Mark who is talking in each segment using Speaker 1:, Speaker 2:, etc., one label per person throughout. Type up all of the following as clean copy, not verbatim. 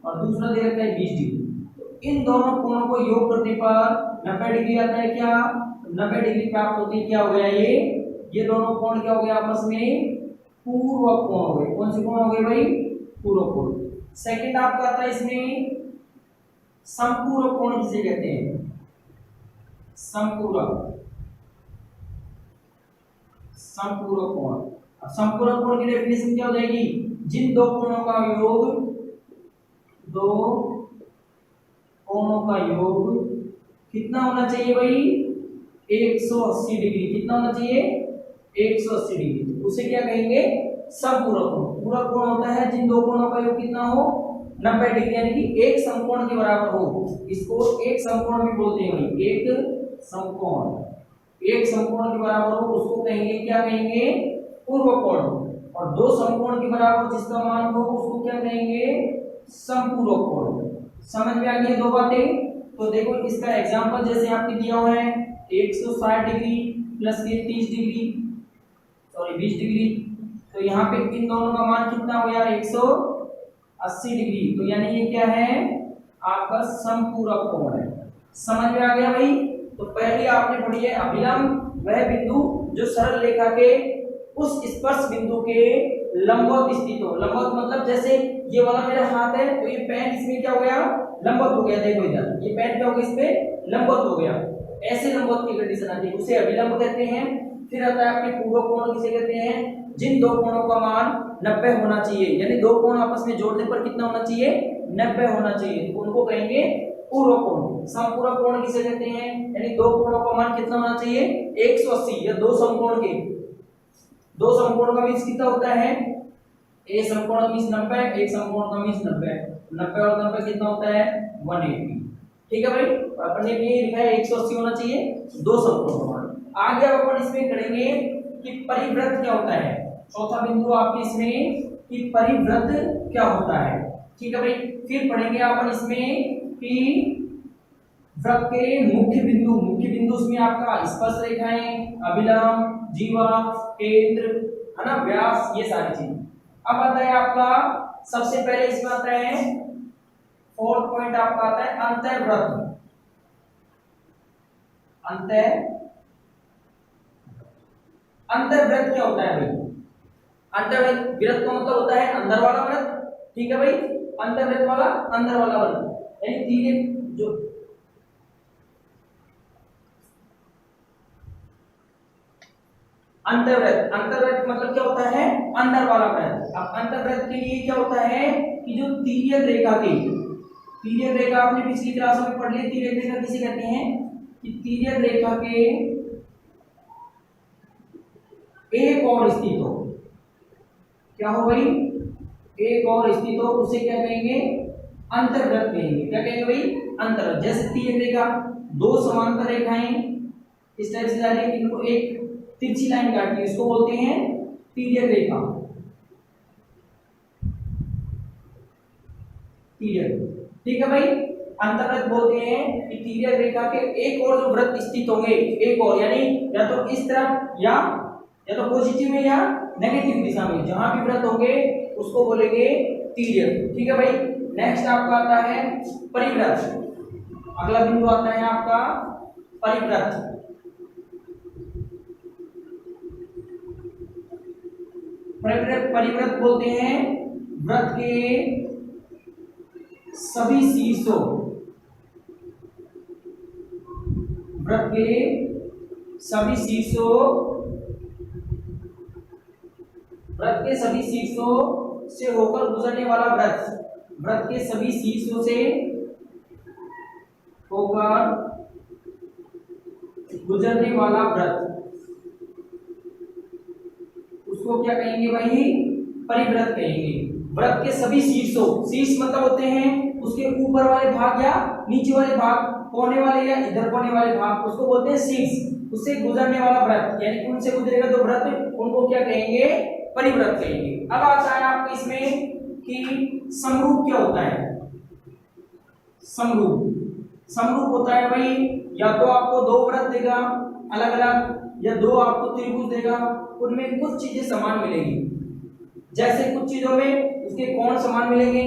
Speaker 1: और दूसरा दे रखा है 20 डिग्री। तो इन दोनों कोणों को योग करने पर 90 डिग्री आता है। क्या 90 डिग्री प्राप्त होती है? क्या हो गया ये दोनों कोण क्या हो गया आपस में? पूर्व कोण हो गए। कौन से कोण हो गए भाई? पूर्व कोण। सेकंड आपका आता है इसमें समपूरक कोण जिसे कहते हैं, समपूरक कोण। अब समपूरक कोण की डेफिनेशन क्या हो जाएगी? जिन दो कोणों का योग, दो कोणों का योग कितना होना चाहिए भाई? 180 डिग्री। कितना होना चाहिए? 180 डिग्री। उसे क्या कहेंगे? समपूरक कोण। पूरक कोण होता है जिन दो कोणों का योग कितना हो? 90 डिग्री, यानी कि एक समकोण के बराबर हो। इसको एक समकोण भी बोलते हैं भाई। एक समकोण, एक समकोण के बराबर हो उसको कहेंगे, क्या कहेंगे? पूर्व कोण। और दो समकोण के बराबर जिसका मान हो उसको क्या कहेंगे? समपूरक कोण। समझ में आ गई दो बातें? तो देखो इसका एग्जांपल जैसे आपने दिया हुआ है 160 डिग्री प्लस ये 30 डिग्री, सॉरी 20 डिग्री। तो यहाँ पे इन दोनों का मान कितना हो गया? 180 डिग्री। तो यानी ये क्या है? आपका समपूरक कोण है। समझ में आ गया भाई? तो पहले आपने पढ़ी है अभिलंब, वह बिंदु जो सरल रेखा के उस स्पर्श बिंदु के लंबवत स्थित हो। लंबवत मतलब जैसे ये वाला मेरा हाथ है तो ये पेन इसमें क्या हो गया? लंबवत हो गया। देखो इधर ये पेन क्या हो गया? इसमें लंबवत हो गया। ऐसे लंबवत की कंडीशन आती है, उसे अभिलंब कहते हैं। फिर आता है आपके पूर्व कोण, किसे कहते हैं? जिन दो कोणों का मान 90 होना चाहिए, यानी दो कोण आपस में जोड़ने पर कितना होना चाहिए? 90 होना चाहिए, तो उनको कहेंगे पूर्व कोण। समपूरक कोण किसे कहते हैं? यानी दो कोणों का मान कितना होना चाहिए? 180। या दो समकोण के, दो समकोण का मीन्स कितना होता है? एक समकोण का मीन्स 90, एक समकोण का मीन्स 90। 90 और 90 कितना होता है? 180। ठीक है भाई? अपन ने ये लिखा है 180 होना चाहिए दो समकोण का मान। आगे अपन इसमें करेंगे कि परिवृत्त क्या होता है। चौथा बिंदु आपके इसमें कि परिवृत्त क्या होता है। ठीक है भाई? फिर पढ़ेंगे अपन इसमें कि वृत्त के मुख्य बिंदु उसमें आपका स्पर्श रेखाएं, अभिलंब, जीवा, केंद्र, है ना, व्यास, ये सारी चीजें। अब आता है आपका सबसे पहले इसमें आता है फोर्थ पॉइंट आपका आता है अंतर्वृत्त। अंतर्वृत्त क्या होता है भाई? अंतर्वृत्त, वृत्त का मतलब होता है अंदर वाला वृत्त। ठीक है भाई? अंतर्वृत्त वाला अंदर वाला वृत्त, यानी तीन जो अंतर्वृत्त। अंतर्वृत्त मतलब क्या होता है? अंदर वाला वृत्त। अब अंतर्वृत्त के लिए क्या होता है कि जो तिर्यक रेखा के, तिर्यक रेखा आपने पिछली क्लास में पढ़ ली। तिर्यक रेखा किसे कहते हैं? कि तिर्यक रेखा के एक और स्थित हो, क्या हो भाई? एक और स्थित हो, उसे क्या कहेंगे? अंतर्वृत्त कहेंगे। क्या कहेंगे भाई? अंतर्वृत्त। जैसे तिर्यक रेखा, दो समांतर रेखाएं इस टाइप से जा रही है, इनको एक तिरछी लाइन काटनी है, इसको बोलते हैं तिर्यक रेखा। तिर्यक, ठीक है भाई? अंतर्वृत्त बोलते हैं कि तिर्यक रेखा के एक और जो वृत्त स्थित होंगे, एक और, यानी या तो इस तरफ या तो पॉजिटिव में या नेगेटिव दिशा में, जहां भी वृत्त होंगे उसको बोलेंगे तिर्यक। ठीक है भाई? नेक्स्ट आपका आता है परिवृत्त। अगला बिंदु आता है आपका परिवृत्त। परिवृत्त बोलते हैं वृत्त के सभी शीर्षों, वृत्त के सभी शीर्षों, वृत्त के सभी शीर्षों से होकर गुजरने वाला वृत्त, वृत्त के सभी शीर्षों से होकर गुजरने वाला वृत्त, उसको क्या कहेंगे भाई? परिवृत्त कहेंगे। वृत्त के सभी शीर्षों, शीर्ष मतलब होते हैं उसके ऊपर वाले भाग या नीचे वाले भाग, कोने वाले या इधर कोने वाले भाग, उसको बोलते हैं शीर्ष। उससे गुजरने वाला वृत्त, यानी उनसे गुजरेगा जो वृत्त, उनको क्या कहेंगे? परिवृत्त कहेंगे। अब आता है आपको इसमें कि समरूप क्या होता है। समरूप होता है भाई, या तो आपको दो वृत्त देगा अलग अलग, या दो आपको त्रिभुज देगा, उनमें कुछ चीजें समान मिलेंगी। जैसे कुछ चीजों में उसके कोण समान मिलेंगे,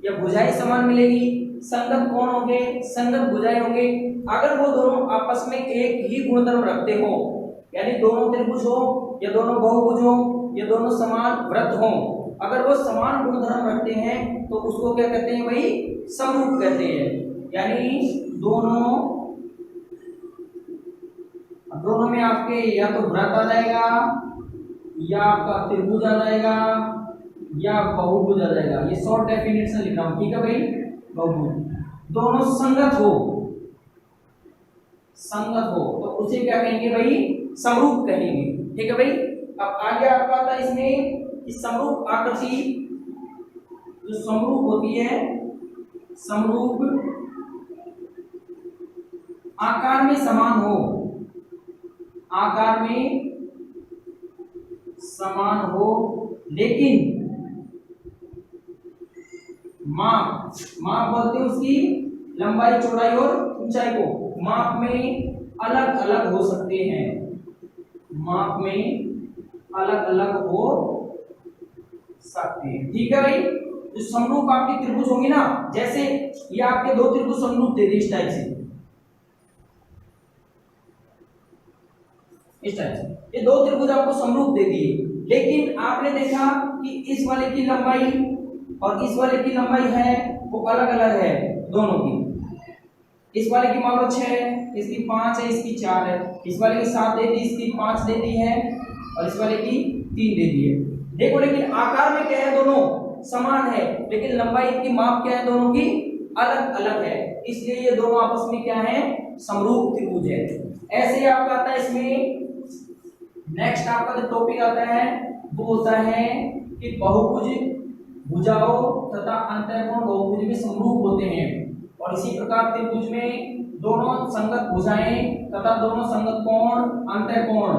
Speaker 1: या भुजाएं समान मिलेगी, संगत कोण होंगे, संगत भुजाएं होंगे, अगर वो दोनों आपस में एक ही गुणधर्म रखते हो, यानी दोनों त्रिभुज हो या दोनों बहुभुज हो या दोनों समान वृत्त हो, अगर वो समान गुणधर्म रखते हैं तो उसको क्या कहते हैं भाई, समरूप कहते हैं। यानी दोनों में आपके या तो वृत्त आ जाएगा या आपका त्रिभुज आ जाएगा या बहुभुज आ जाएगा। ये शॉर्ट डेफिनेशन लिख रहा हूं, ठीक है भाई। बहुभुज दोनों संगत हो तो उसे क्या कहेंगे भाई, समरूप कहेंगे, ठीक है भाई। अब आगे आपका आता है इसमें कि समरूप आकृति, जो समरूप होती है, समरूप आकार में समान हो, आकार में समान हो, लेकिन माप बोलते हैं उसकी लंबाई, चौड़ाई और ऊंचाई को, माप में अलग अलग हो सकते हैं, माप में अलग अलग हो सकते हैं, ठीक है भाई। जो समरूप आपके त्रिभुज होंगे ना, जैसे ये आपके दो त्रिभुज समरूप दे दिए इस टाइप से, इस टाइप से ये दो त्रिभुज आपको समरूप दे दिए, लेकिन आपने देखा कि इस वाले की लंबाई और इस वाले की लंबाई है वो अलग अलग है दोनों की। इस वाले की मान लो 6 है, इसकी 5 है, इसकी 4 है, इस वाले की 7 दे दी, इसकी 5 दे दी है और इस वाले की 3 दे दी है। देखो लेकिन आकार में क्या है, दोनों समान है, लेकिन लंबाई की माप क्या है, दोनों की अलग अलग है, इसलिए ये दोनों आपस में क्या है, समरूप त्रिभुज है। ऐसे ही आपका आता है इसमें नेक्स्ट आपका जो टॉपिक आता है वो होता है कि बहुभुज भुजाओं तथा अंतःकोण बहुभुज में समरूप होते हैं, और इसी प्रकार त्रिभुज में दोनों संगत भुजाएं तथा दोनों संगत कोण अंतःकोण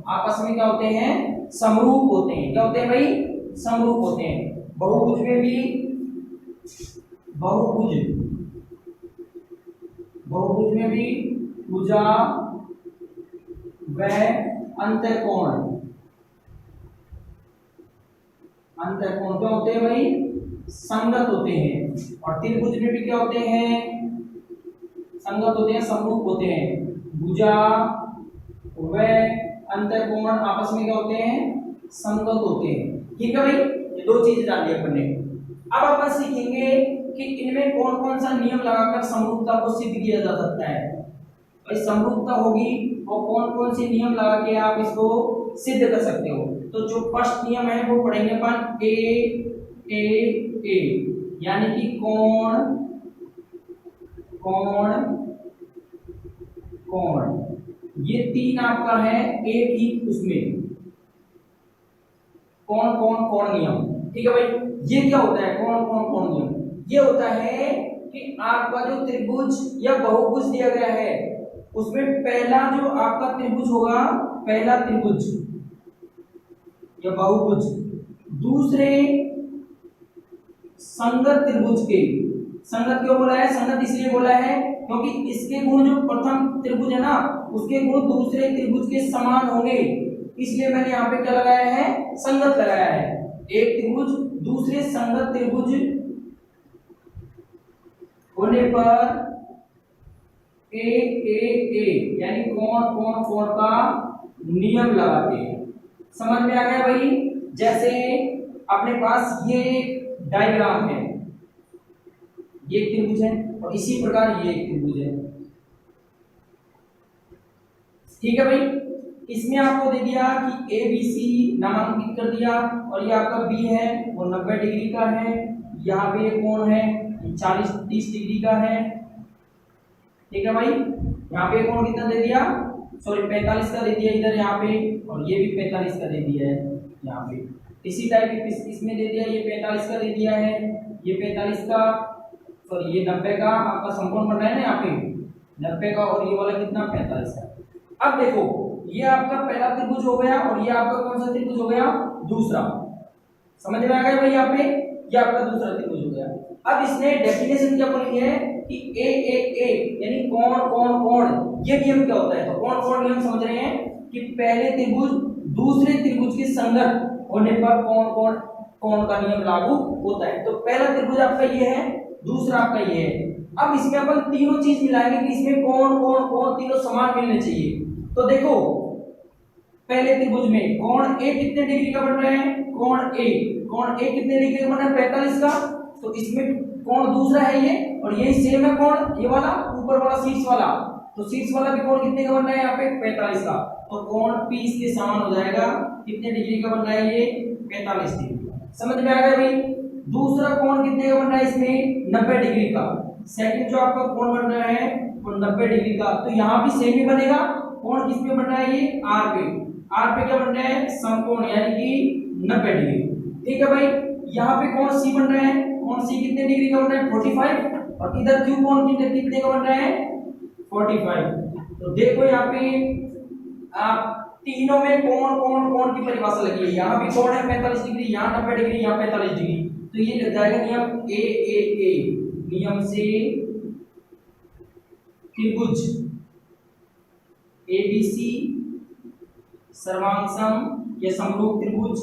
Speaker 1: आपस में क्या होते हैं, समरूप होते हैं। क्या होते हैं भाई, समरूप होते हैं। बहुभुज में भी भुजा व अंतःकोण क्या होते हैं भाई, संगत होते हैं, और त्रिभुज में भी क्या होते हैं, संगत होते हैं, समरूप होते हैं। भुजा व अंतःकोण आपस में क्या होते हैं, संगत होते हैं, ठीक है भाई। ये दो चीजें जान ली अपन ने। अब अपन सीखेंगे कि इनमें कौन कौन सा नियम लगाकर समरूपता को सिद्ध किया जा सकता है। भाई समरूपता होगी और कौन कौन से नियम लगा के आप इसको सिद्ध कर सकते हो। तो जो फर्स्ट नियम है वो पढ़ेंगे अपन ए, यानी कि कोण ये तीन आपका है एक ही उसमें, कोण नियम, ठीक है भाई। ये क्या होता है, कोण नियम, ये होता है कि आपका जो त्रिभुज या बहुभुज दिया गया है उसमें पहला जो आपका त्रिभुज होगा, पहला त्रिभुज या बहुभुज दूसरे संगत त्रिभुज के, संगत क्यों बोला है, संगत इसलिए बोला है क्योंकि इसके गुण जो प्रथम त्रिभुज है ना उसके गुण दूसरे त्रिभुज के समान होंगे, इसलिए मैंने यहाँ पे क्या लगाया है, संगत लगाया है। एक त्रिभुज दूसरे संगत त्रिभुज होने पर ए यानी कोण का नियम लगाते हैं। समझ में आ गया भाई। जैसे अपने पास ये डायग्राम है, ये एक त्रिभुज है और इसी प्रकार ये एक त्रिभुज है, ठीक है भाई। इसमें आपको दे दिया कि ए बी सी नामांकित कर दिया, और ये आपका बी है वो 90 डिग्री का है, यहाँ पे एक कोण है 40-30 डिग्री का है, ठीक है भाई। यहाँ पे कोण कितना दे दिया, सॉरी 45 का दे दिया इधर यहाँ पे, और ये भी 45 का दे दिया है यहाँ पे। इसी टाइप इसमें दे दिया, ये 45 का दे दिया है, ये 45 का, सॉरी ये 90 का आपका संपूर्ण बन रहा है ना यहाँ पे 90 का, और ये वाला कितना 45 का। अब देखो ये आपका पहला त्रिभुज हो गया और ये आपका कौन सा त्रिभुज हो गया, दूसरा। समझ में आ गया भाई, यहाँ पे ये आपका दूसरा त्रिभुज हो गया। अब इसने डेफिनेशन क्या बोली है कि ए यानी कोण, ये नियम क्या होता है, तो कोण नियम समझ रहे हैं कि पहले त्रिभुज दूसरे त्रिभुज के संगत होने पर कोण कोण का नियम लागू होता है। तो पहला त्रिभुज आपका ये है, दूसरा आपका ये है। अब इसमें अपन तीनों चीज मिलाएंगे कि इसमें कोण कोण कोण तीनों समान मिलने चाहिए। तो देखो पहले त्रिभुज में कोण ए कितने डिग्री का बन रहा है, कोण ए कितने डिग्री का बन रहा है, 45 का। तो इसमें कोण दूसरा है ये, और यही सेम है कोण, ये वाला ऊपर वाला शीर्ष वाला। तो शीर्ष वाला भी कोण कितने का बन रहा है यहाँ पे, 45 का। तो कोण P इसके समान हो जाएगा, कितने डिग्री का बन रहा है ये, 45 डिग्री। समझ में आ गया भाई। दूसरा कोण कितने का बन रहा है इसमें, 90 डिग्री का। सेकंड जो आपका कोण बन रहा है वो 90 डिग्री का। तो यहाँ भी सेम ही बनेगा। कोण किस पे बन रहा है, ये R पे। R पे क्या बन रहा है, समकोण, यानी कि 90 डिग्री। ठीक है भाई। यहाँ पे कोण C बन रहा है, कोण C कितने डिग्री का बन रहा है, 45। और इधर Q कोण कितने का बन रहा है, 45। तो देखो यहाँ पे आप तीनों में कोण कोण कोण की परिभाषा लगी है। यहाँ भी कोण है 45 डिग्री, यहाँ 90 डिग्री, यहाँ 45 डिग्री। तो ये लग जाएगा नियम ए नियम से त्रिभुज एबीसी सर्वांगसम या समरूप त्रिभुज,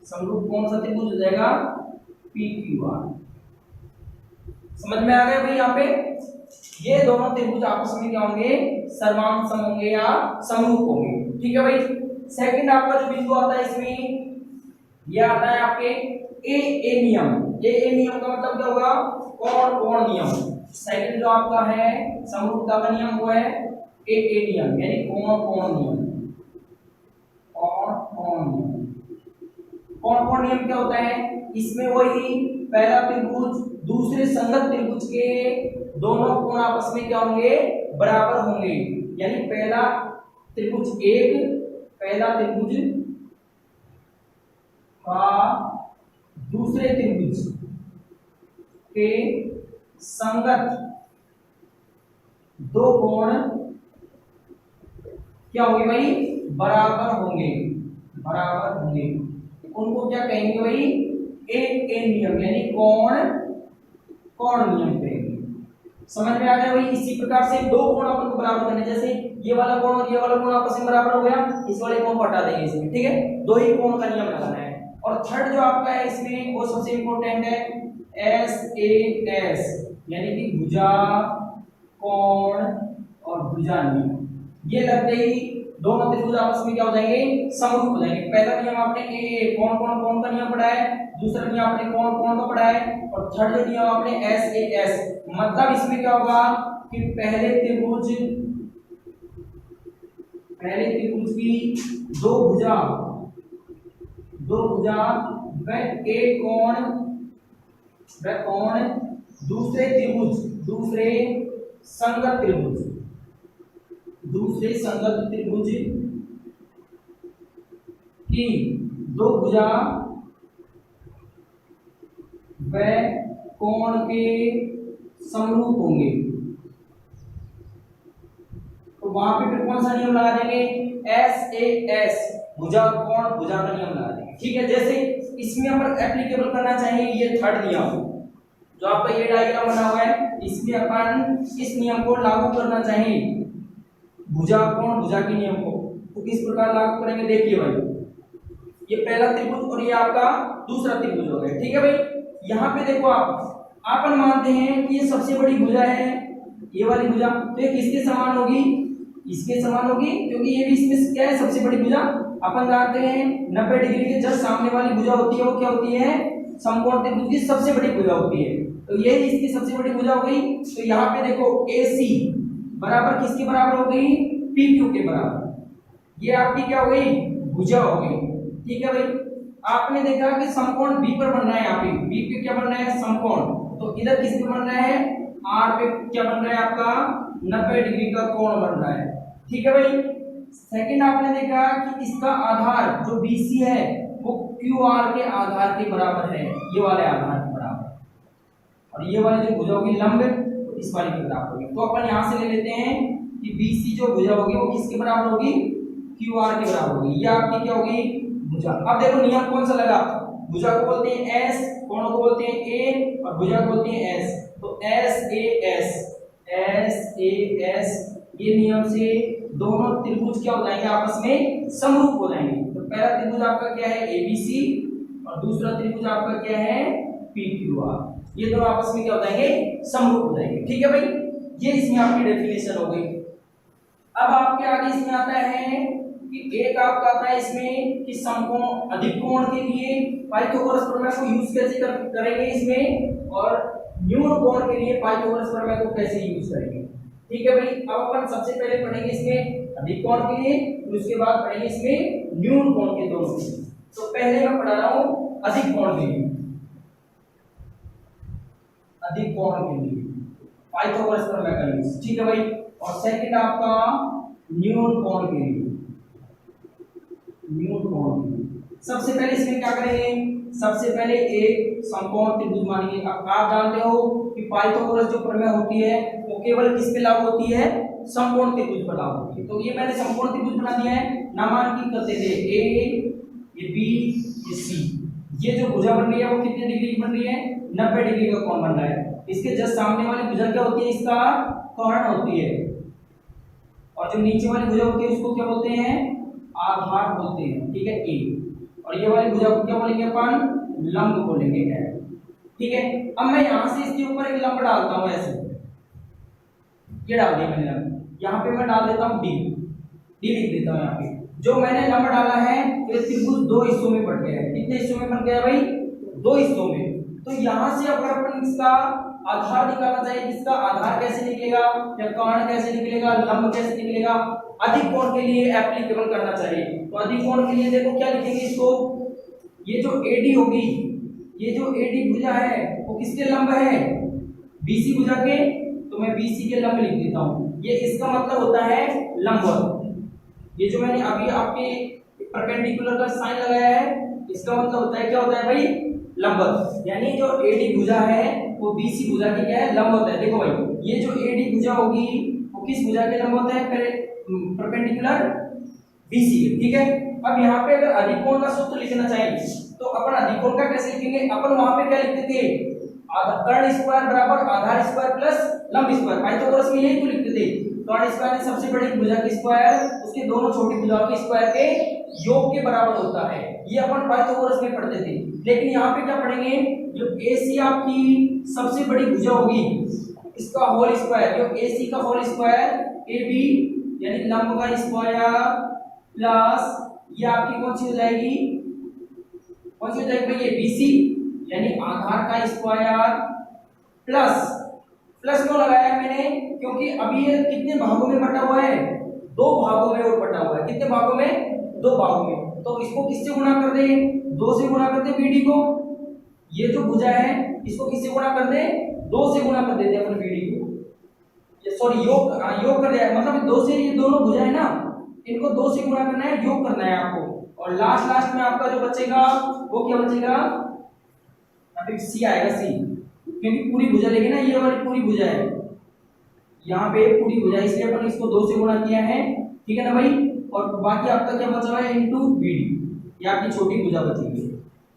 Speaker 1: समरूप कौन सा त्रिभुज हो जाएगा, PQR। समझ में आ गया भाई। यहाँ पे ये दोनों त्रिभुज आपस में क्या होंगे, सर्वांगसम होंगे या समरूप होंगे। ठीक है भाई। सेकंड आपका जो बिंदु आता है इसमें, ये आता है आपके ए नियम। ए नियम का मतलब क्या होगा, कोण कोण नियम। सेकंड जो आपका है समरूपता का नियम वो है ए नियम, यानी कोण कोण नियम। कोण कोण नियम, कोण कोण नियम क्या होता है, इसमें वही पहला त्रिभुज दूसरे संगत त्रिभुज के दोनों कोण आपस में क्या होंगे, बराबर होंगे। यानी पहला त्रिभुज का दूसरे त्रिभुज के संगत दो कोण क्या होंगे भाई, बराबर होंगे। उनको क्या कहेंगे भाई, ए नियम, यानी कोण कोण नियम कहेंगे। समझ में आ गया भाई। इसी प्रकार से दो कोण अपन को बराबर करने, जैसे ये वाला कोण और ये वाला कोण आपस में बराबर हो गया, इस वाले कोण को हटा देंगे इसमें। ठीक है, दो ही कोण का नियम लगाना है। और थर्ड जो आपका है इसमें वो सबसे इंपॉर्टेंट है SAS, यानी कि भुजा कोण और भुजा नियम। ये लगते ही दोनों त्रिभुज आपस में क्या हो जाएंगे, समरूप हो जाएंगे। पहला नियम आपने ए कोण कोण कोण का नियम पढ़ा है, दूसरा नियम आपने कोण कोण का पढ़ा है, और थर्ड जो नियम आपने SAS। मतलब इसमें क्या होगा कि पहले त्रिभुज की दो भुजा व एक कोण दूसरे संगत त्रिभुज की दो भुजा व कोण के समरूप होंगे। तो वहां पे फिर कौन सा नियम लगा देंगे, SAS, भुजा कोण भुजा का नियम लगा देंगे। ठीक है, जैसे इसमें अपन एप्लीकेबल करना चाहिए ये थर्ड नियम जो आपका ये डायग्राम बना हुआ है, इसमें अपन इस नियम को लागू करना चाहिए, भुजा कोण भुजा के नियम को। तो किस प्रकार लागू करेंगे, देखिए भाई। ये पहला त्रिभुज और ये आपका दूसरा त्रिभुज हो गया। ठीक है भाई। यहाँ पे देखो अपन मानते हैं कि ये सबसे बड़ी भुजा है, ये वाली भुजा, तो ये किसके समान होगी, इसके समान होगी, क्योंकि ये भी इसमें क्या है, सबसे बड़ी भुजा। अपन जानते हैं 90 डिग्री के जस्ट सामने वाली भुजा होती है वो क्या होती है, समकोण त्रिभुज की सबसे बड़ी भुजा होती है। तो ये इसकी सबसे बड़ी भुजा हो गई। तो यहाँ पे देखो AC बराबर किसके बराबर हो गई, PQ के बराबर। ये आपकी क्या हो गई, भुजा हो गई। ठीक है भाई। आपने देखा कि समकोण B पर बन रहा है, यहाँ पे B पे क्या बन रहा है, समकोण। तो इधर किस पे बन रहा है, R पे क्या बन रहा है आपका, 90 डिग्री का कोण बन रहा है। ठीक है भाई। सेकंड आपने देखा कि इसका आधार जो BC है वो QR के आधार के बराबर है, ये वाले आधार के बराबर, और ये वाली जो भुजा होगी लंब तो इस वाली के बराबर होगी। तो अपन यहाँ से ले लेते हैं कि BC जो भुजा होगी वो किसके बराबर होगी, QR के बराबर होगी। ये आपकी क्या होगी, भुजा। अब देखो नियम कौन सा लगा, भुजा को बोलते हैं S, कोण को बोलते हैं A, और भुजा को बोलते हैं S। तो SAS ये नियम से दोनों त्रिभुज क्या हो जाएंगे, आपस में समरूप हो जाएंगे। तो पहला त्रिभुज आपका क्या है, ABC, और दूसरा त्रिभुज आपका क्या है, PQR। ये दोनों आपस में क्या हो जाएंगे, समरूप हो जाएंगे। ठीक है भाई, ये इसमें आपकी डेफिनेशन हो गई। अब आपके आगे इसमें आता है कि एक आपका आता है इसमें कि समकोण अधिक कोण के लिए पाइथागोरस प्रमेय को यूज कैसे करेंगे इसमें, और न्यून कोण के लिए पाइथागोरस प्रमेय को कैसे यूज करेंगे। ठीक है भाई, अब अपन सबसे पहले पढ़ेंगे इसमें अधिक कोण के लिए, फिर उसके बाद पढ़ेंगे इसमें न्यून कोण के दोनों के लिए। तो पहले मैं पढ़ा रहा हूं अधिक कोण के लिए, अधिक कोण के लिए पाइथागोरस प्रमेय का यूज। ठीक है भाई, और सेकंड आपका न्यून कोण के लिए, न्यून कोण के लिए सबसे पहले इसमें क्या करेंगे, सबसे पहले एक समकोण त्रिभुज मानेंगे। अब आप जानते हो कि पाइथागोरस जो प्रमेय होती है वो केवल किस पे लागू होती है, समकोण त्रिभुज पर लागू होती है। तो ये मैंने समकोण त्रिभुज बना दिया है, नामांकित करते थे ए, ये बी, ये सी। ये जो भुजा बन रही है वो कितने डिग्री की बन रही है, 90 डिग्री का कोण बन रहा है। इसके जस्ट सामने वाली भुजा क्या होती है, इसका कर्ण होती है, और जो नीचे वाली भुजा होती है उसको क्या बोलते हैं, आधार बोलते हैं। ठीक है, ए, और ये वाली भुजा को क्या बोलेंगे अपन, लंब बोलेंगे। ठीक है, अब मैं यहां से इसके ऊपर एक लंब डालता हूं, ऐसे ये डाल दिया मैंने लंब, यहाँ पे मैं डाल देता हूं डी, डी लिख देता हूं यहाँ पे। जो मैंने लंब डाला है ये त्रिभुज दो हिस्सों में बट गया है। कितने हिस्सों में बन गया भाई, दो हिस्सों में। तो यहां से अगर अपन इसका आधार निकालना चाहिए, इसका आधार कैसे निकलेगा, या कर्ण कैसे निकलेगा, लंब कैसे निकलेगा, अधिक कोण के लिए एप्लीकेबल करना चाहिए। तो अधिक कोण के लिए देखो क्या लिखेंगे इसको, ये जो AD होगी, ये जो AD भुजा है वो किसके लंब है, BC भुजा के। तो मैं BC के लंब लिख देता हूं, ये इसका मतलब होता है लंबवत। ये जो मैंने अभी आपके परपेंडिकुलर का साइन लगाया है, इसका मतलब होता है क्या होता है भाई, लंबवत। यानी जो AD भुजा है वो BC भुजा की क्या है, लंबवत है। देखो भाई, ये जो AD भुजा होगी वो किस भुजा के लंबवत है, परपेंडिकुलर BC। ठीक है, अब यहाँ पे अगर अधिक कोण का सूत्र लिखना चाहिए तो अपन अधिक कोण का कैसे लिखेंगे, अपन वहां पे क्या लिखते थे, कर्ण स्क्वायर बराबर आधार स्क्वायर प्लस लंब स्क्वायर। पाइथागोरस में यही तो लिखते थे, कर्ण स्क्वायर में सबसे बड़ी भुजा की स्क्वायर उसके दोनों छोटी भुजाओं के स्क्वायर के योग के बराबर होता है। ये अपन पाइथागोरस में पढ़ते थे। लेकिन यहाँ पे क्या पढ़ेंगे, जो AC आपकी सबसे बड़ी भुजा होगी इसका होल स्क्वायर, जो AC का होल स्क्वायर AB यानी लंब का स्क्वायर प्लस ये आपकी कौन सी हो जाएगी, कौन सी हो जाएगी भाई, ये BC यानी आधार का स्क्वायर प्लस, प्लस क्यों लगाया है मैंने, क्योंकि अभी ये कितने भागों में बटा हुआ है, दो भागों में और बटा हुआ है। कितने भागों में, दो भागों में। तो इसको किससे गुणा कर दे, दो से गुणा कर दे BD को। ये जो भुजा है इसको किससे गुणा कर दे, दो से गुणा कर देते हैं अपन BD को। ये सॉरी योग कर दिया, मतलब दो से, ये दोनों भुजा है ना, इनको दो से गुणा करना है, योग करना है आपको। और लास्ट में आपका जो बचेगा वो क्या बचेगा, अभी C आएगा, C, क्योंकि पूरी भुजा लेंगे ना, ये वाली पूरी भुजा है, यहाँ पे पूरी भुजा, इसलिए अपन इसको दो से गुणा किया है। ठीक है ना भाई, और बाकी आपका क्या बचा हुआ है, इनटू BD, ये आपकी छोटी भुजा बचेगी।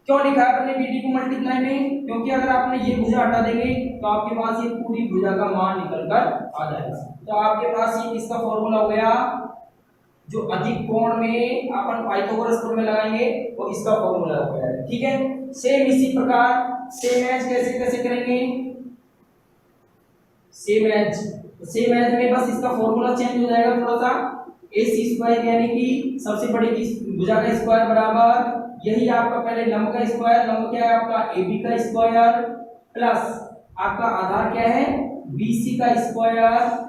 Speaker 1: क्यों लिखा है अपने BD को मल्टीप्लाई में, क्योंकि अगर आपने ये भुजा हटा देंगे तो आपके पास ये पूरी भुजा का मान निकल कर आ जाएगा। तो आपके पास ये इसका फॉर्मूला हो गया, जो अधिक कोण में अपन पाइथागोरस प्रमेय लगाएंगे वो इसका फॉर्मूला हो गया है। ठीक है, सेम इसी प्रकार सेम एज कैसे करेंगे, सेम एज में बस इसका फॉर्मूला चेंज हो जाएगा थोड़ा सा। AC स्क्वायर यानी कि सबसे बड़ी भुजा का स्क्वायर बराबर यही आपका पहले लंब का स्क्वायर, लंब क्या है आपका AB का स्क्वायर प्लस आपका आधार क्या है BC का स्क्वायर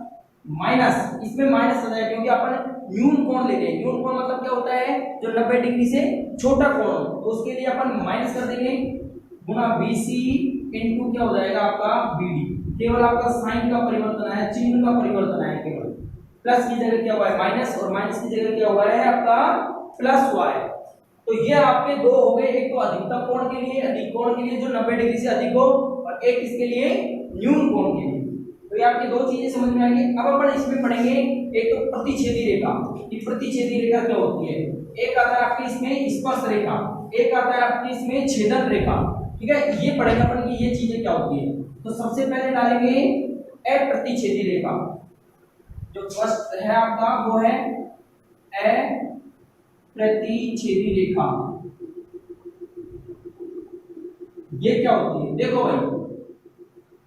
Speaker 1: माइनस, इसमें माइनस हो जाएगा क्योंकि अपन न्यून कोण ले रहे हैं। न्यून कोण मतलब क्या होता है, जो 90 डिग्री से छोटा कोण हो, तो उसके लिए अपन माइनस कर देंगे गुना BC इनटू क्या हो जाएगा आपका BD। केवल आपका साइन का परिवर्तन है, चिन्ह का परिवर्तन है, केवल प्लस की जगह क्या हुआ है माइनस, और माइनस की जगह क्या हुआ है आपका प्लस हुआ है। तो ये आपके दो हो गए, एक तो अधिकतम कोण के लिए, अधिक कोण के लिए जो 90 डिग्री से अधिक हो, और एक इसके लिए न्यून कोण के लिए। तो ये आपकी दो चीजें समझ में आएंगी। अब अपन इसमें पढ़ेंगे एक तो प्रतिच्छेदी रेखा, कि प्रतिच्छेदी रेखा क्या होती है। एक आता है आपकी इसमें स्पर्श रेखा, एक आता है आपकी इसमें छेदन रेखा। ठीक है, ये पढ़ेंगे अपन की ये चीजें क्या होती है। तो सबसे पहले डालेंगे अप्रतिच्छेदी रेखा, जो फर्स्ट है आपका वो है अप्रतिच्छेदी रेखा। ये क्या होती है, देखो भाई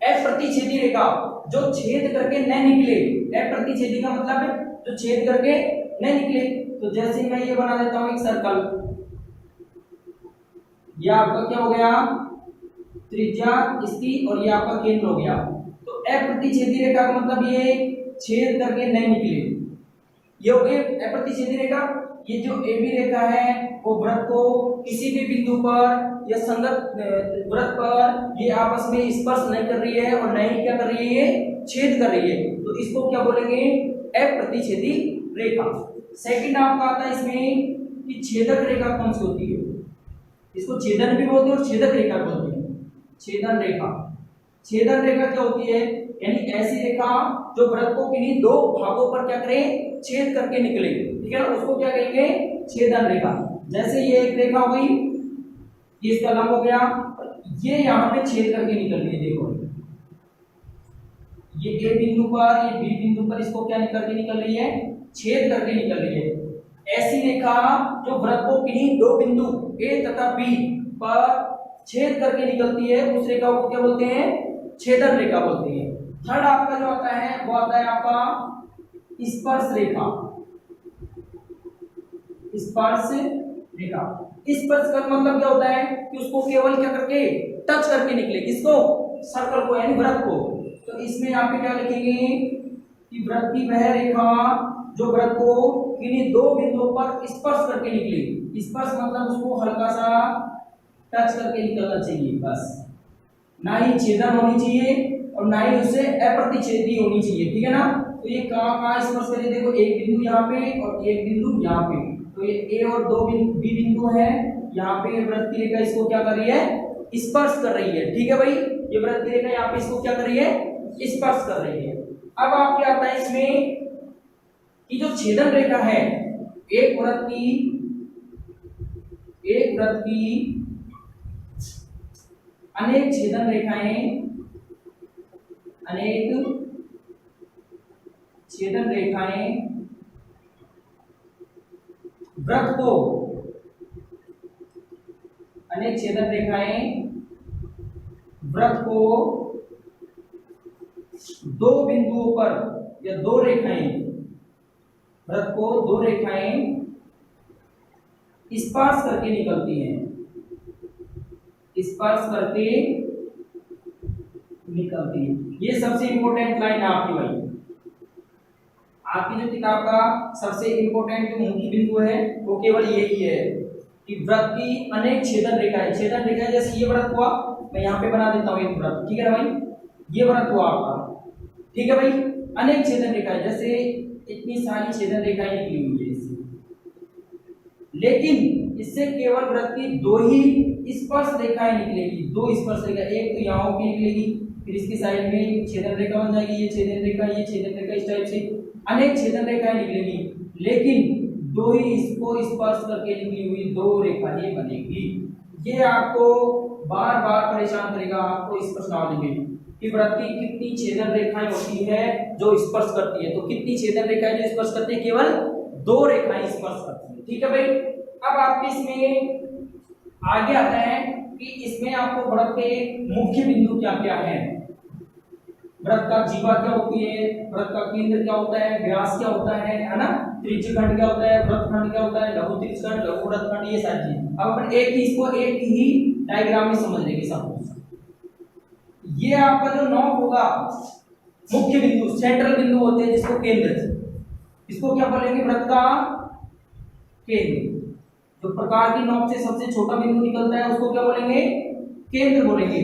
Speaker 1: एफ प्रतिच्छेदी रेखा जो छेद करके न निकले, एफ प्रतिच्छेदी का मतलब है जो छेद करके न निकले। तो जैसे मैं ये बना देता हूं एक सर्कल, ये आपका क्या हो गया, त्रिज्या इसकी, और ये आपका केंद्र हो गया। तो एफ प्रतिच्छेदी रेखा का मतलब ये छेद करके नहीं निकले, ये हो गई एफ प्रतिच्छेदी रेखा। ये जो ए बी रेखा है वो वृत्त को किसी भी बिंदु पर या संगत वृत्त पर ये आपस में स्पर्श नहीं कर रही है और नहीं क्या कर रही है, छेद कर रही है, तो इसको क्या बोलेंगे, एफ प्रतिच्छेदी रेखा। सेकंड आपका आता है इसमें कि छेदक रेखा कौन सी होती है, इसको छेदन भी बोलते हैं और छेदक रेखा बोलते हैं। छेदन रेखा, छेदन रेखा क्या होती है, यानी ऐसी रेखा जो वृत्त को किन्हीं दो भागों पर क्या करे, छेद करके निकले, ठीक है ना, उसको क्या कहेंगे, छेदन रेखा। जैसे ये एक रेखा हो गई, ये इसका लंब हो गया, ये यहाँ पे छेद करके निकल रही है, देखो ये ए बिंदु पर, ये बी बिंदु पर इसको क्या करके निकल रही है, छेद करके निकल रही है। ऐसी रेखा जो वृत्त को किन्हीं दो बिंदु ए तथा बी पर छेद करके निकलती है, उस रेखा को क्या बोलते हैं, छेदन रेखा बोलते हैं। थर्ड आपका जो आता है वो आता है आपका स्पर्श रेखा। स्पर्श रेखा, स्पर्श का मतलब क्या होता है कि उसको केवल क्या करके, टच करके निकले, किसको, सर्कल को यानी वृत्त को। तो इसमें यहाँ पे क्या लिखेंगे कि वृत्त की वह रेखा जो वृत्त को किन्हीं दो बिंदुओं पर स्पर्श करके निकले। स्पर्श मतलब उसको हल्का सा टच करके निकलना चाहिए, बस, ना ही छेदन होनी चाहिए और ना ही उससे अप्रतिच्छेदी होनी चाहिए, ठीक है ना। तो ये कहाँ स्पर्श करें, देखो एक बिंदु यहाँ पे और एक बिंदु यहाँ पे, तो ये ए और दो बी बिंदु है, यहाँ पे वृत्त की रेखा इसको क्या कर रही है, स्पर्श कर रही है, ठीक है भाई। ये वृत्त की रेखा यहाँ पे इसको क्या कर रही है, स्पर्श कर रही है। अब आप क्या आता है इसमें कि जो छेदन रेखा है, एक वृत्त की अनेक छेदन रेखाएं, अनेक छेदन रेखाएं वृत्त को, अनेक छेदन रेखाएं वृत्त को दो बिंदुओं पर या दो रेखाएं, वृत्त को दो रेखाएं स्पर्श करके निकलती हैं, स्पर्श करके निकलती है। ये सबसे इंपॉर्टेंट लाइन है आपकी भाई, आपकी जो किताब का सबसे इंपॉर्टेंट जो मुख्य बिंदु है वो केवल यही है कि वृत्त की अनेक छेदन रेखाएं, छेदन रेखाएं जैसे ये वृत्त हुआ, मैं यहाँ पे बना देता हूँ एक वृत्त, ठीक है ना भाई, ये वृत्त हुआ आपका, ठीक है भाई। अनेक छेदन रेखाएं, जैसे इतनी सारी छेदन रेखाएं निकली हुई है इससे, लेकिन इससे केवल वृत्त की दो ही स्पर्श रेखाएं निकलेगी, दो स्पर्श रेखा, एक तो यहाँ की निकलेगी, फिर इसकी साइड में छेदन रेखा बन जाएगी, ये छेदन रेखा, ये छेदन रेखा, इस टाइप से अनेक छेदन रेखाएं निकलेगी, लेकिन दो ही इसको स्पर्श करके निकली हुई दो रेखाएं बनेगी। ये आपको बार बार परेशान करेगा, आपको इस प्रश्नावली में कि वृत्त की कितनी छेदन रेखाएं होती है जो स्पर्श करती है, तो कितनी छेदन रेखाएं जो स्पर्श करती है, केवल दो रेखाएं स्पर्श करती है, ठीक है भाई। अब आपके इसमें आगे आता है कि इसमें आपको वृत्त के मुख्य बिंदु क्या क्या है, वृत्त का जीवा क्या होती है, वृत्त का केंद्र क्या होता है, व्यास क्या होता है ना, त्रिज्यखंड क्या होता है, वृत्तखंड क्या होता है, लघु त्रिज्यखंड, लघु वृत्तखंड, ये सारी चीजें अब अपन इसको एक ही डायग्राम में समझ लेंगे सब कुछ। ये आपका जो नॉब होगा, मुख्य बिंदु, सेंट्रल बिंदु होते हैं जिसको केंद्र, इसको क्या बोलेंगे, वृत्त का केंद्र। जो प्रकार की नॉब से सबसे छोटा बिंदु निकलता है उसको क्या बोलेंगे, केंद्र बोलेंगे।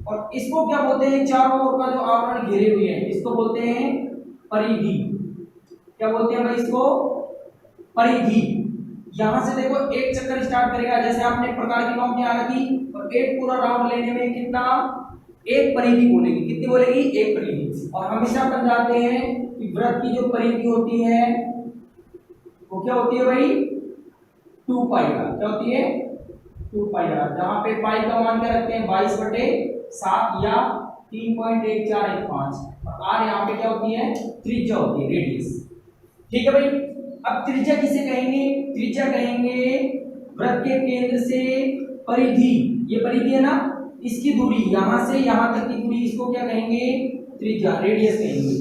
Speaker 1: और इसको क्या बोलते हैं, चारों ओर का जो आवरण घेरे हुए हैं इसको बोलते हैं परिधि। क्या बोलते हैं भाई इसको, परिधि। यहां से देखो एक चक्कर स्टार्ट करेगा, जैसे आपने प्रकार की नॉब यहाँ रखी और एक पूरा राउंड लेने में कितना, एक परिधि बोलेगी, कितनी बोलेगी, एक परिधि। और हमेशा अपन जानते हैं कि वृत्त की जो परिधि होती है वो क्या होती है भाई, 2 पाई आर। क्या होती है, 2 पाई आर, जहां पे पाई का मान क्या रखते हैं 22/7 या 3.1415, और आर यहाँ पे क्या होती है, त्रिज्या होती है, रेडियस, ठीक है भाई। अब त्रिज्या किसे कहेंगे, त्रिज्या कहेंगे वृत्त के केंद्र से परिधि, ये परिधि है ना, इसकी दूरी यहां से यहां तक की दूरी, इसको क्या कहेंगे, त्रिज्या, रेडियस कहेंगे।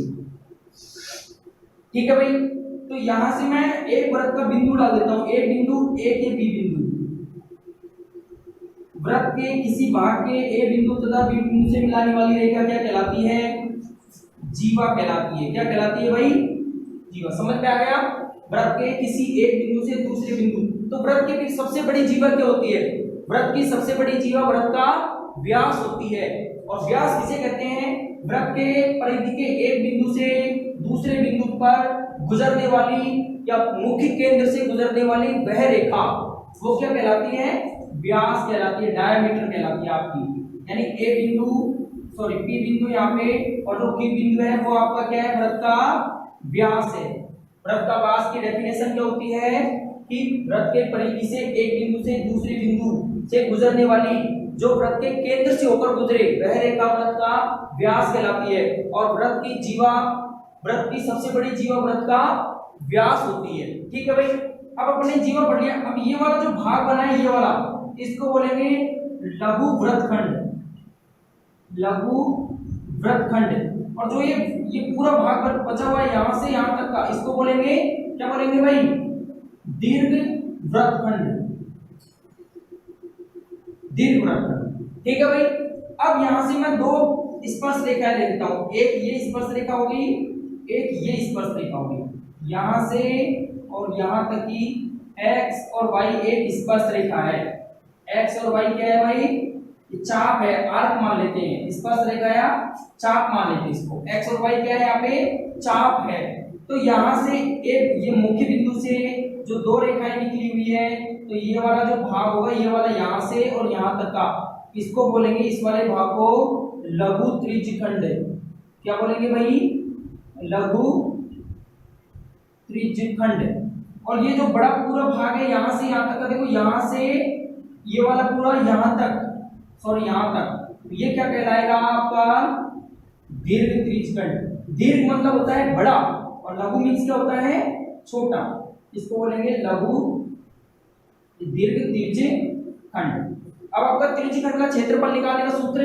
Speaker 1: ठीक है भाई, तो यहां से मैं एक वृत्त का बिंदु डाल देता हूं, एक बिंदु, ए के बी बिंदु। वृत्त के किसी भाग के ए बिंदु तथा बी बिंदु से मिलाने वाली रेखा क्या कहलाती है, जीवा कहलाती है। क्या कहलाती है भाई, जीवा। समझ में आ गया, वृत्त के किसी एक बिंदु से दूसरे बिंदु, तो वृत्त की सबसे बड़ी जीवा क्या होती है, वृत्त की सबसे बड़ी जीवा वृत्त का व्यास होती है। और व्यास किसे कहते हैं, वृत्त के परिधि के एक बिंदु से दूसरे बिंदु पर गुजरने वाली या मुख्य केंद्र से गुजरने वाली वह रेखा, वो क्या कहलाती है, व्यास कहलाती है, डायमीटर कहलाती है आपकी। यानी ए बिंदु, सॉरी पी बिंदु यहाँ पे, और जो क्यू बिंदु है वो आपका क्या है, वृत्त का व्यास है। वृत्त का व्यास की डेफिनेशन क्या होती है कि वृत्त के परिधि से एक बिंदु से दूसरे बिंदु से गुजरने वाली जो वृत्त के केंद्र से होकर गुजरे वह रेखा वृत्त का व्यास कहलाती है। और वृत्त की जीवा, वृत्त की सबसे बड़ी जीवा वृत्त का व्यास होती है। ठीक है भाई, अब अपने जीवा पढ़ लिया। अब ये वाला जो भाग बना है, ये वाला, इसको बोलेंगे लघु वृत्तखंड, लघु वृत्तखंड। और जो ये पूरा भाग बचा हुआ है यहां से यहां तक का, इसको बोलेंगे, क्या बोलेंगे भाई, दीर्घ वृत्तखंड, दीर्घ वृत्तखंड। ठीक है भाई, अब यहां से मैं दो स्पर्श रेखाएं ले लेता हूं, एक ये स्पर्श रेखा होगी, एक ये स्पर्श रेखा होगी। यहां से और यहां तक की x और y एक स्पर्श रेखा है। x और y क्या है भाई, चाप है, आर्क मान लेते हैं, स्पर्श रेखा या चाप मान लेते हैं इसको। x और y क्या है, यहाँ पे चाप है। तो यहाँ से एक ये मुख्य बिंदु से जो दो रेखाएं निकली हुई है, तो ये वाला जो भाग होगा, ये वाला यहाँ से और यहाँ तक का, इसको बोलेंगे, इस वाले भाग को लघु त्रिज्यखंड। क्या बोलेंगे भाई, लघु त्रिज्यखंड। और ये जो बड़ा पूरा भाग है यहाँ से यहाँ तक का, देखो यहाँ से ये वाला पूरा यहाँ तक, सॉरी यहाँ तक, तो ये क्या कहलाएगा आपका, दीर्घ त्रिज्यखंड। दीर्घ मतलब होता है बड़ा और लघु मीन्स क्या होता है, छोटा। इसको बोलेंगे लघु दीर्घ त्रिज्यखंड। अब आपका त्रिज्यखंड का क्षेत्रफल निकालने का सूत्र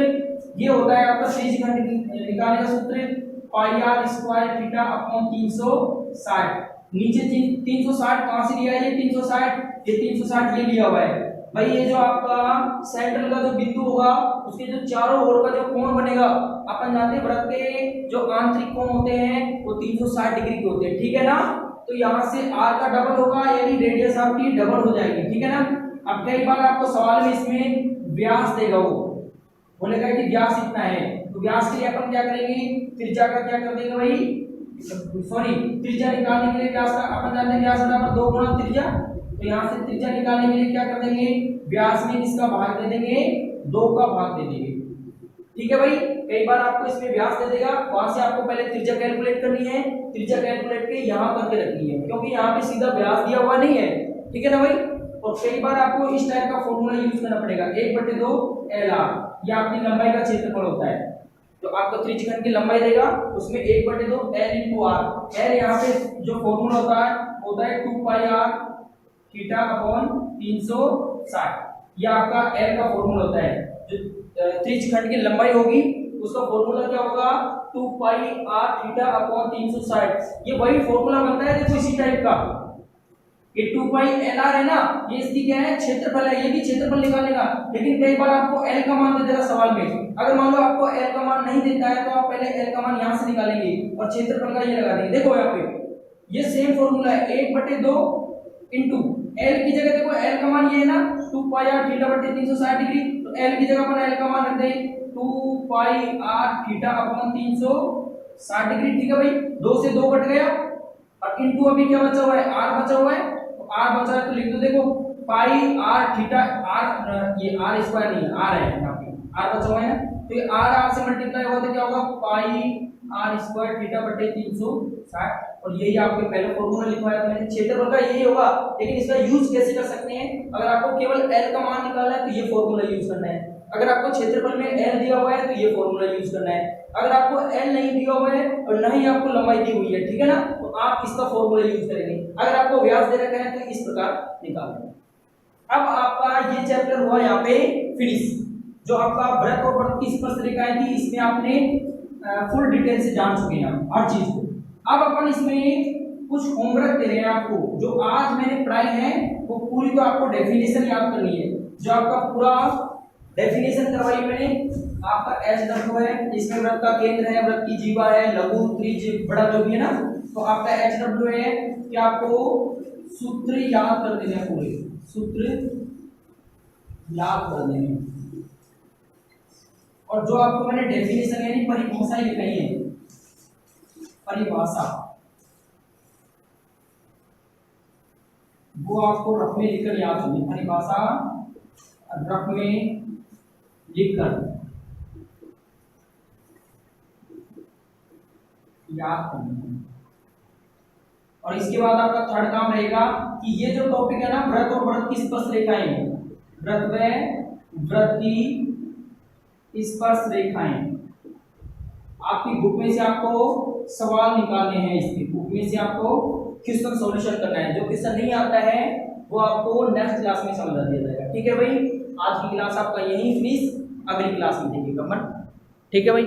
Speaker 1: ये होता है, आपका त्रिज्यखंड निकालने का सूत्र पाई आर स्क्वायर थीटा अपॉन 360। नीचे 360 कहां से लिया है, ये 360, ये 360 ये लिया हुआ है भाई। ये जो आपका सेंट्रल का जो बिंदु होगा, उसके जो चारों ओर का जो कोण बनेगा, अपन जानते हैं वृत्त के जो आंतरिक कोण होते हैं वो 360 डिग्री के होते हैं। ठीक है ना, तो यहाँ से r का डबल होगा, यानी रेडियस आपकी डबल हो जाएगी। ठीक है ना। अब कई बार आपको सवाल में इसमें व्यास देगा, वो बोलेगा कि व्यास इतना है, तो व्यास के लिए अपन क्या करेंगे, त्रिज्या का क्या कर देंगे भाई, सॉरी त्रिज्या निकालने के लिए व्यास का अपन जानते हैं व्यास बराबर 2 गुणा त्रिज्या। तो यहाँ से त्रिज्या निकालने के लिए क्या कर देंगे, व्यास में किसका भाग दे देंगे, 2 का भाग दे देंगे। ठीक है भाई, कई बार आपको इसमें व्यास दे देगा, वहां से आपको पहले त्रिज्या कैलकुलेट करनी है, त्रिज्या कैलकुलेट के यहाँ करके रखनी है, क्योंकि यहाँ पे सीधा व्यास दिया हुआ नहीं है। ठीक है ना भाई। और कई बार आपको इस टाइप का फॉर्मूला यूज करना पड़ेगा, 1/2 LR, ये आपकी लंबाई का क्षेत्रफल होता है। तो आपको त्रिज्यखंड की लंबाई देगा, उसमें 1/2 L × R। L यहाँ पे जो फॉर्मूला होता है 2 पाई r थीटा अपॉन 360, ये आपका L का फॉर्मूला होता है। जो त्रिज्यखंड की लंबाई होगी उसका फॉर्मूला क्या होगा, 2 पाई r थीटा अपॉन 360। ये वही फॉर्मूला बनता है, देखो इसी टाइप का, ये 2 पाई LR है ना, ये इसकी क्या है, क्षेत्रफल है, ये भी क्षेत्रफल निकालने का। लेकिन कई बार आपको L का मान दे देगा सवाल में, अगर मान लो आपको L का मान नहीं देता है तो आप पहले L का मान यहाँ से निकालेंगे और क्षेत्रफल का ये लगा देंगे। देखो यहाँ पे ये सेम फॉर्मूला है, 1/2 इंटू L की जगह देखो L का मान ये है ना 2 पाई r थीटा बटे 360 डिग्री, तो L की जगह पर L का मान रख दें 2 पाई r थीटा अपॉन 360 डिग्री। ठीक है भाई, 2 से 2 कट गया और इंटू अभी क्या बचा हुआ है, r बचा हुआ है, तो r बचा है तो लिख दो, देखो पाई r थीटा, r ये r स्क्वायर नहीं है, r है यहाँ पे, r बचा हुआ है ना, तो ये r से मल्टीप्लाई होगा तो क्या होगा, पाई r स्क्वायर थीटा बटे 360। और यही आपके पहले फॉर्मूला लिखवाया था मैंने, क्षेत्रफल का यही होगा। लेकिन इसका यूज कैसे कर सकते हैं, अगर आपको केवल L का मान निकालना है तो ये फॉर्मूला यूज करना है, अगर आपको क्षेत्रफल में L दिया हुआ है तो ये फॉर्मूला यूज करना है, अगर आपको L नहीं दिया हुआ है और न ही आपको लंबाई दी हुई है, ठीक है ना, तो आप इसका फॉर्मूला यूज करेंगे। अगर आपको व्यास दे रखा है तो इस प्रकार निकालेंगे। अब आपका ये चैप्टर हुआ यहाँ पे फिनिश। जो आपका व्रत और व्रत की स्पर्श रेखाएं थी इसमें आपने फुल डिटेल से जान चुके हैं हर चीज को। अब अपन इसमें कुछ होमवर्क दे रहे हैं आपको, जो आज मैंने पढ़ाई है वो पूरी तो आपको डेफिनेशन याद करनी है। जो आपका पूरा डेफिनेशन करवाई मैंने, आपका एच डब्ल्यू है, इसमें व्रत का केंद्र है, व्रत की जीवा है, लघु त्रिज्य बड़ा जो भी है ना, तो आपका एच डब्ल्यू है कि आपको सूत्र याद कर देने हैं, पूरे सूत्र याद कर देने हैं। और जो आपको मैंने डेफिनेशन यानी परिभाषा लिखाई है, परिभाषा वो आपको रफ में लिखकर याद करनी, परिभाषा रफ में लिखकर याद करनी है। और इसके बाद आपका थर्ड काम रहेगा कि ये जो टॉपिक है ना, व्रत और व्रत की स्पर्श रेखाएं, व्रत व व्रत की स्पर्श रेखाएं, आपकी बुक में से आपको सवाल निकालने हैं, इसकी बुक में से आपको क्वेश्चन सॉल्यूशन करना है। जो क्वेश्चन नहीं आता है वो आपको नेक्स्ट क्लास में समझा दिया जाएगा। ठीक है भाई, आज की क्लास आपका यही फिनिश, अगली क्लास में देखिएगा मन। ठीक है भाई।